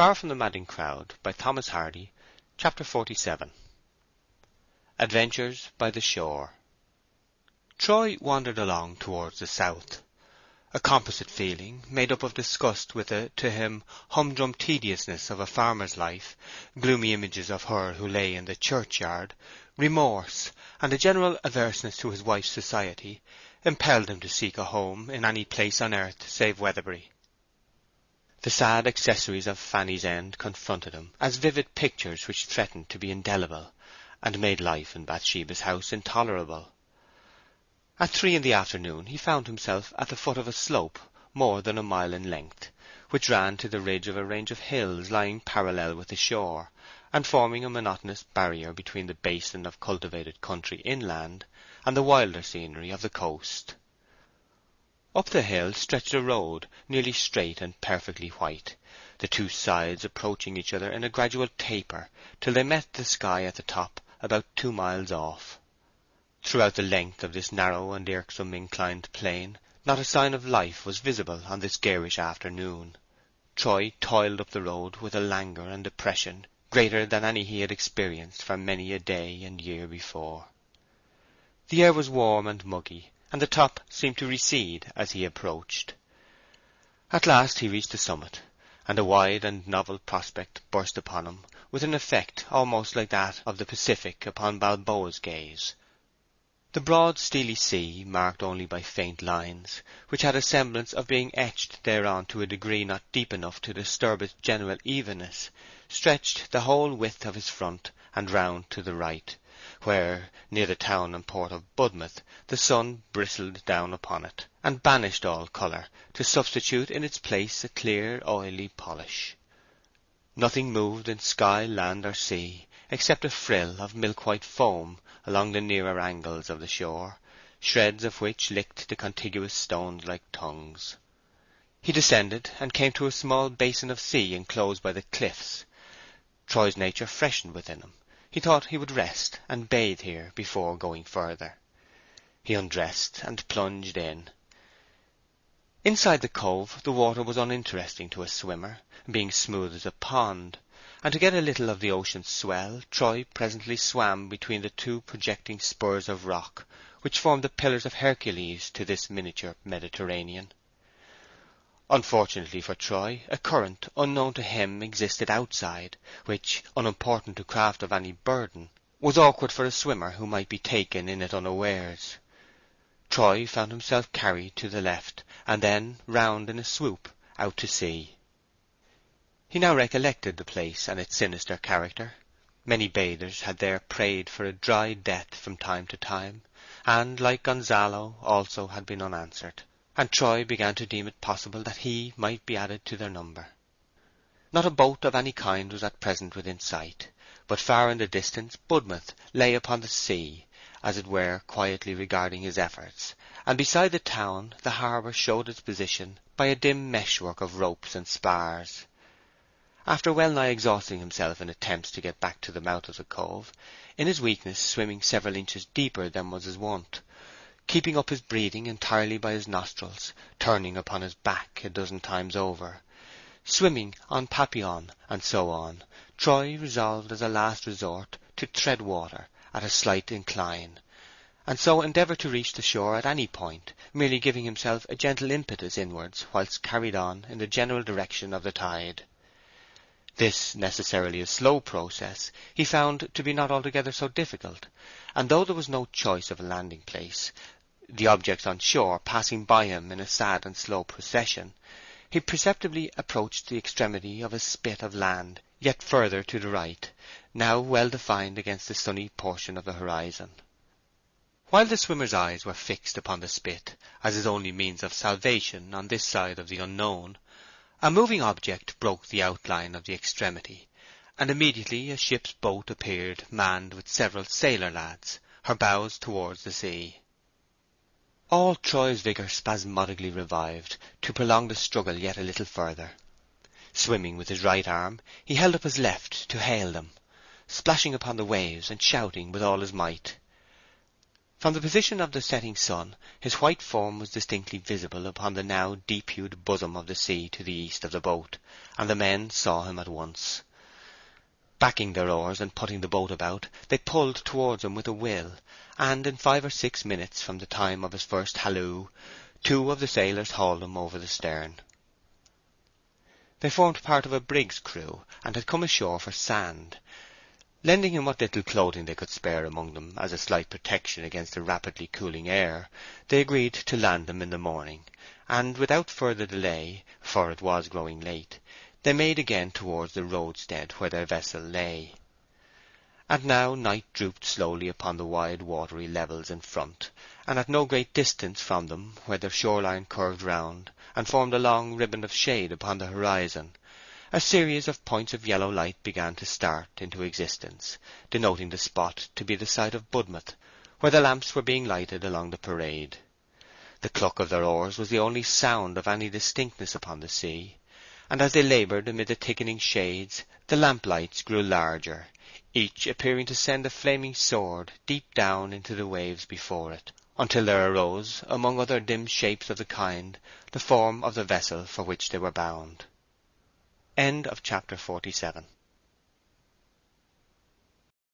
Far from the Madding Crowd, by Thomas Hardy. Chapter 47. Adventures by the Shore. Troy wandered along towards the south. A composite feeling, made up of disgust with the, to him, humdrum tediousness of a farmer's life, gloomy images of her who lay in the churchyard, remorse, and a general averseness to his wife's society, impelled him to seek a home in any place on earth save Weatherbury. The sad accessories of Fanny's End confronted him as vivid pictures which threatened to be indelible, and made life in Bathsheba's house intolerable. At 3 in the afternoon he found himself at the foot of a slope more than a mile in length, which ran to the ridge of a range of hills lying parallel with the shore, and forming a monotonous barrier between the basin of cultivated country inland and the wilder scenery of the coast. Up the hill stretched a road, nearly straight and perfectly white, the two sides approaching each other in a gradual taper till they met the sky at the top about 2 miles off. Throughout the length of this narrow and irksome inclined plane not a sign of life was visible on this garish afternoon. Troy toiled up the road with a languor and depression greater than any he had experienced for many a day and year before. The air was warm and muggy, and the top seemed to recede as he approached. At last he reached the summit, and a wide and novel prospect burst upon him with an effect almost like that of the Pacific upon Balboa's gaze. The broad steely sea, marked only by faint lines, which had a semblance of being etched thereon to a degree not deep enough to disturb its general evenness, stretched the whole width of his front and round to the right, where, near the town and port of Budmouth, the sun bristled down upon it, and banished all colour, to substitute in its place a clear, oily polish. Nothing moved in sky, land, or sea, except a frill of milk-white foam along the nearer angles of the shore, shreds of which licked the contiguous stones like tongues. He descended, and came to a small basin of sea enclosed by the cliffs. Troy's nature freshened within him. He thought he would rest and bathe here before going further. He undressed and plunged in. Inside the cove the water was uninteresting to a swimmer, being smooth as a pond, and to get a little of the ocean's swell, Troy presently swam between the two projecting spurs of rock which formed the pillars of Hercules to this miniature Mediterranean. Unfortunately for Troy, a current unknown to him existed outside, which, unimportant to craft of any burden, was awkward for a swimmer who might be taken in it unawares. Troy found himself carried to the left, and then round in a swoop out to sea. He now recollected the place and its sinister character. Many bathers had there prayed for a dry death from time to time, and, like Gonzalo, also had been unanswered, and Troy began to deem it possible that he might be added to their number. Not a boat of any kind was at present within sight, but far in the distance Budmouth lay upon the sea, as it were quietly regarding his efforts, and beside the town the harbour showed its position by a dim meshwork of ropes and spars. After well-nigh exhausting himself in attempts to get back to the mouth of the cove, in his weakness swimming several inches deeper than was his wont, keeping up his breathing entirely by his nostrils, turning upon his back a dozen times over, swimming en papillon, and so on, Troy resolved as a last resort to tread water at a slight incline, and so endeavour to reach the shore at any point, merely giving himself a gentle impetus inwards whilst carried on in the general direction of the tide. This, necessarily a slow process, he found to be not altogether so difficult, and though there was no choice of a landing place, the objects on shore passing by him in a sad and slow procession, he perceptibly approached the extremity of a spit of land yet further to the right, now well defined against the sunny portion of the horizon. While the swimmer's eyes were fixed upon the spit as his only means of salvation on this side of the unknown, a moving object broke the outline of the extremity, and immediately a ship's boat appeared, manned with several sailor lads, her bows towards the sea. All Troy's vigour spasmodically revived, to prolong the struggle yet a little further. Swimming with his right arm, he held up his left to hail them, splashing upon the waves and shouting with all his might. From the position of the setting sun his white form was distinctly visible upon the now deep-hued bosom of the sea to the east of the boat, and the men saw him at once. Backing their oars and putting the boat about, they pulled towards him with a will, and in 5 or 6 minutes from the time of his first halloo, 2 of the sailors hauled him over the stern. They formed part of a brig's crew, and had come ashore for sand. Lending him what little clothing they could spare among them as a slight protection against the rapidly cooling air, they agreed to land him in the morning, and without further delay, for it was growing late, they made again towards the roadstead where their vessel lay. And now night drooped slowly upon the wide watery levels in front, and at no great distance from them, where the shoreline curved round and formed a long ribbon of shade upon the horizon, a series of points of yellow light began to start into existence, denoting the spot to be the site of Budmouth, where the lamps were being lighted along the parade. The cluck of their oars was the only sound of any distinctness upon the sea, and as they laboured amid the thickening shades, the lamplights grew larger, each appearing to send a flaming sword deep down into the waves before it, until there arose, among other dim shapes of the kind, the form of the vessel for which they were bound. End of chapter 47.